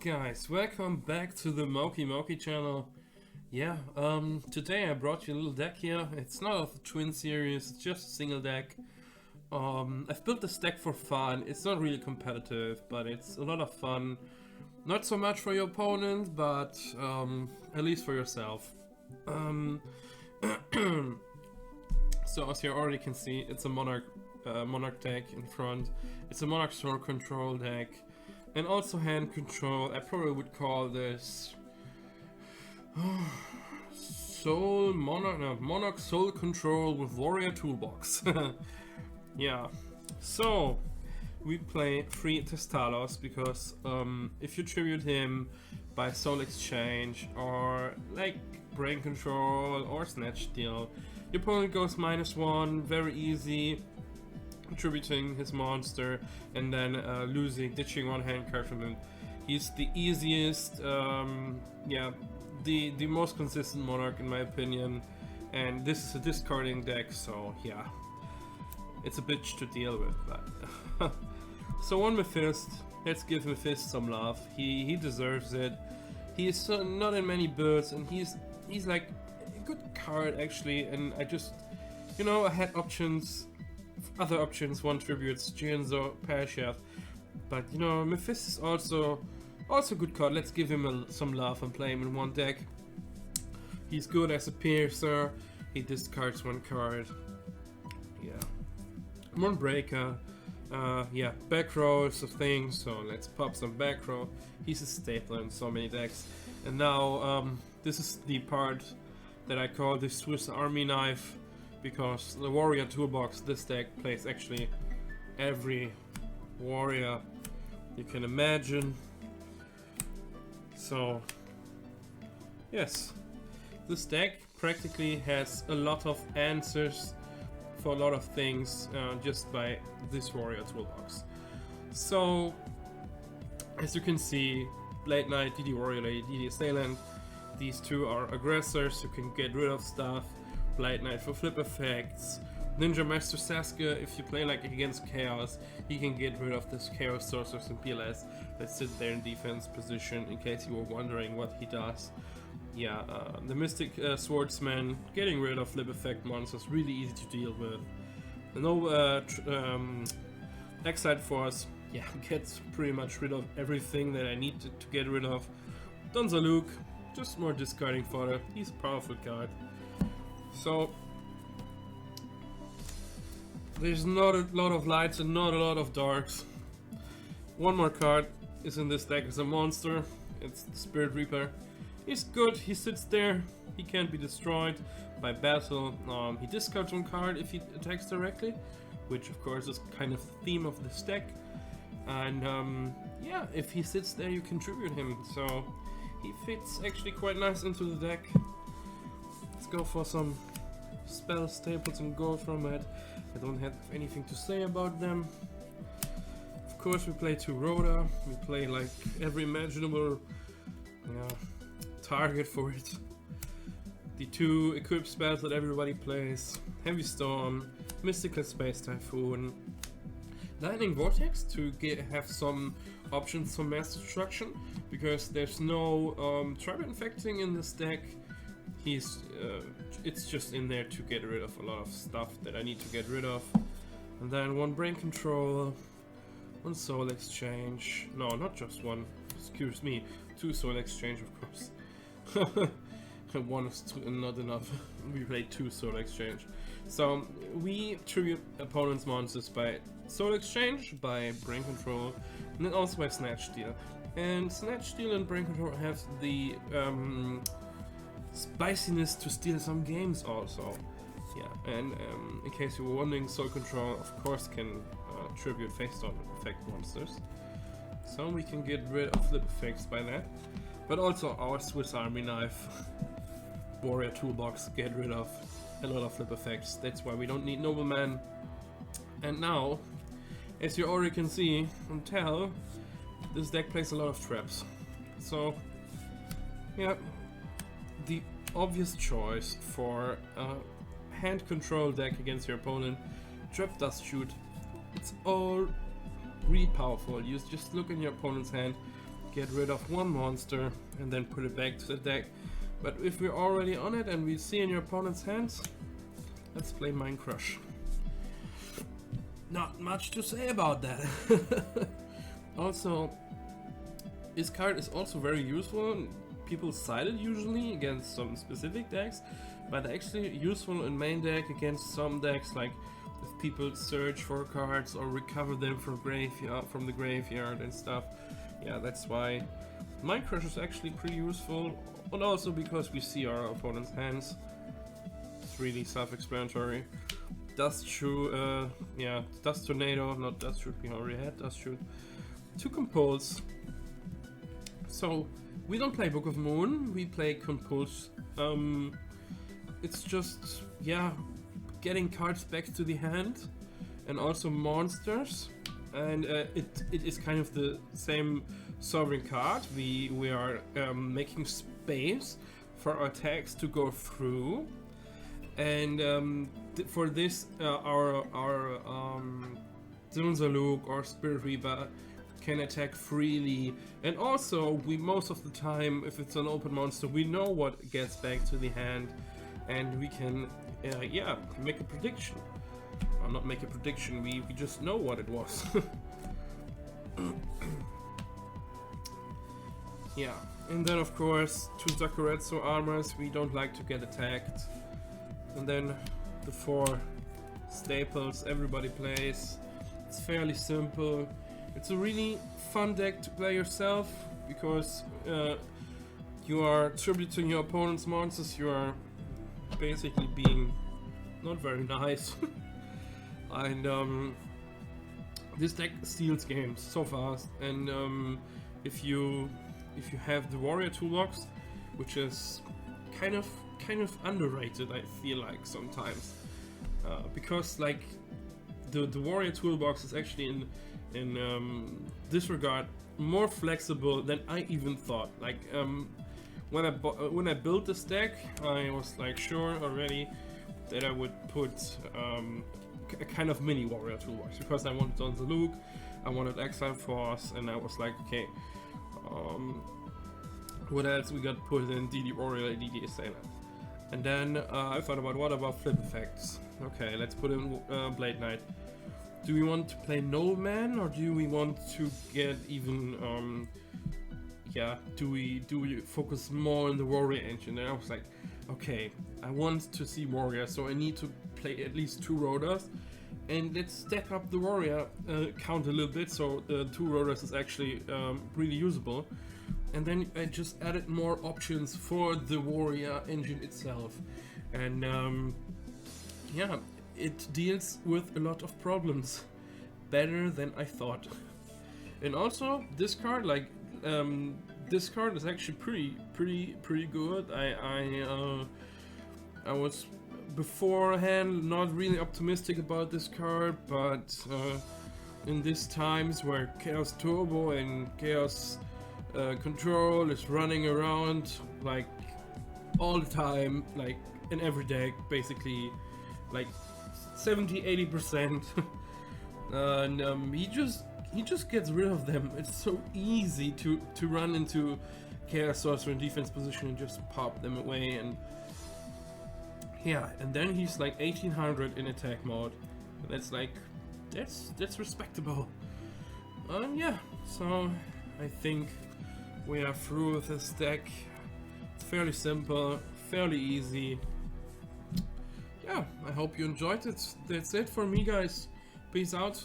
guys, welcome back to the Mokey channel. Yeah, today I brought you a little deck here. It's not of the twin series, it's just a single deck. I've built this deck for fun. It's not really competitive, but it's a lot of fun. Not so much for your opponent, but at least for yourself. So as you already can see, it's a Monarch deck in front. It's a Monarch Soul Control deck. And also hand control. I probably would call this Monarch Soul Control with Warrior Toolbox. Yeah. So we play 3 Testalos because if you tribute him by Soul Exchange or like Brain Control or Snatch Steal, your opponent goes -1, very easy. Contributing his monster and then ditching one hand card from him. He's the easiest, yeah, the most consistent Monarch in my opinion, and this is a discarding deck, so yeah, it's a bitch to deal with. But so on Mephiст, let's give Mephiст some love. He deserves it. He's not in many builds, and he's like a good card actually. And I just, you know, I had other options, one tributes, Gianzo, Parashath, but you know, Mephiст is also a good card. Let's give him some love and play him in one deck. He's good as a piercer. He discards one card. Yeah, one breaker. Yeah, back row is a thing, so let's pop some back row. He's a staple in so many decks. And now this is the part that I call the Swiss Army knife, because the Warrior Toolbox, this deck plays actually every warrior you can imagine. So yes, this deck practically has a lot of answers for a lot of things just by this Warrior Toolbox. So as you can see, Blade Knight, DD Warrior Lady, DD Assailant, these two are aggressors who can get rid of stuff. Blade Knight for flip effects. Ninja Master Sasuke, if you play like against Chaos, he can get rid of this Chaos Sorcerers and PLS that sit there in defense position, in case you were wondering what he does. Yeah, the Mystic Swordsman, getting rid of flip effect monsters, really easy to deal with. No Exiled Force, yeah, gets pretty much rid of everything that I need to get rid of. Donzaluk, just more discarding fodder, he's a powerful card. So there's not a lot of lights and not a lot of darks. One more card is in this deck as a monster. It's the Spirit Reaper. He's good, he sits there, he can't be destroyed by battle. He discards one card if he attacks directly, which of course is kind of the theme of this deck. And yeah, if he sits there you can tribute him, so he fits actually quite nice into the deck. Let's go for some spell staples and go from it. I don't have anything to say about them. Of course we play 2 Rhoda. We play like every imaginable target for it. The 2 equipped spells that everybody plays. Heavy Storm, Mystical Space Typhoon, Lightning Vortex to have some options for mass destruction, because there's no Tribal Infecting in this deck. It's just in there to get rid of a lot of stuff that I need to get rid of. And then 1 Brain Control, 1 Soul Exchange. No, not just 1. Excuse me, 2 Soul Exchange, of course. 1 is not enough. We played 2 Soul Exchange. So we tribute opponent's monsters by Soul Exchange, by Brain Control, and then also by Snatch Steal. And Snatch Steal and Brain Control have the spiciness to steal some games also. Yeah, and in case you were wondering, Soul Control of course can tribute face-down effect monsters, so we can get rid of flip effects by that. But also our Swiss Army knife Warrior Toolbox get rid of a lot of flip effects. That's why we don't need Nobleman. And now, as you already can see and tell, this deck plays a lot of traps. So yeah, the obvious choice for a hand control deck against your opponent, Trap Dust Shoot. It's all really powerful. You just look in your opponent's hand, get rid of one monster and then put it back to the deck. But if we're already on it and we see in your opponent's hands, let's play Mind Crush. Not much to say about that. Also, this card is also very useful. People side it usually against some specific decks, but actually useful in main deck against some decks, like if people search for cards or recover them from the graveyard and stuff. Yeah, that's why Mind Crush is actually pretty useful, and also because we see our opponent's hands. It's really self-explanatory. Dust Shoot, Dust Tornado, not Dust Shoot, we already had Dust Shoot. 2 Compulse. So, we don't play Book of Moon, we play Compulse. It's just, yeah, getting cards back to the hand, and also monsters. And it is kind of the same sovereign card. We are making space for our attacks to go through. And for this, our Zaluk or Spirit Reaper can attack freely, and also we most of the time, if it's an open monster, we know what gets back to the hand, and we can make a prediction, or not make a prediction, we just know what it was. Yeah, and then of course 2 Zakuretsu armors, we don't like to get attacked. And then the 4 staples everybody plays. It's fairly simple. It's a really fun deck to play yourself, because you are tributing your opponent's monsters. You are basically being not very nice. And this deck steals games so fast. And if you have the Warrior Toolbox, which is kind of underrated, I feel like sometimes, because like the Warrior Toolbox is actually in this regard more flexible than I even thought. Like when I built this deck, I was like sure already that I would put a kind of mini Warrior Toolbox, because I wanted on the Luke, I wanted Exile Force, and I was like, okay, what else we got put in? DD Warrior, DD Assailant. And then I thought about, what about flip effects? Okay, let's put in Blade Knight. Do we want to play No Man, or do we want to get even do we focus more on the Warrior engine? And I was like, okay, I want to see Warrior, so I need to play at least 2 Rotors, and let's stack up the Warrior count a little bit, so the 2 Rotors is actually really usable. And then I just added more options for the Warrior engine itself, and it deals with a lot of problems better than I thought. And also this card, like this card is actually pretty good. I was beforehand not really optimistic about this card, but in these times where Chaos Turbo and Chaos Control is running around like all the time, like in every deck, basically like 70-80%, and he just gets rid of them. It's so easy to run into Chaos Sorcerer in defense position and just pop them away. And yeah, and then he's like 1800 in attack mode. That's like that's respectable. Yeah, so I think we are through with this deck. It's fairly simple, fairly easy. Yeah, I hope you enjoyed it. That's it for me, guys. Peace out.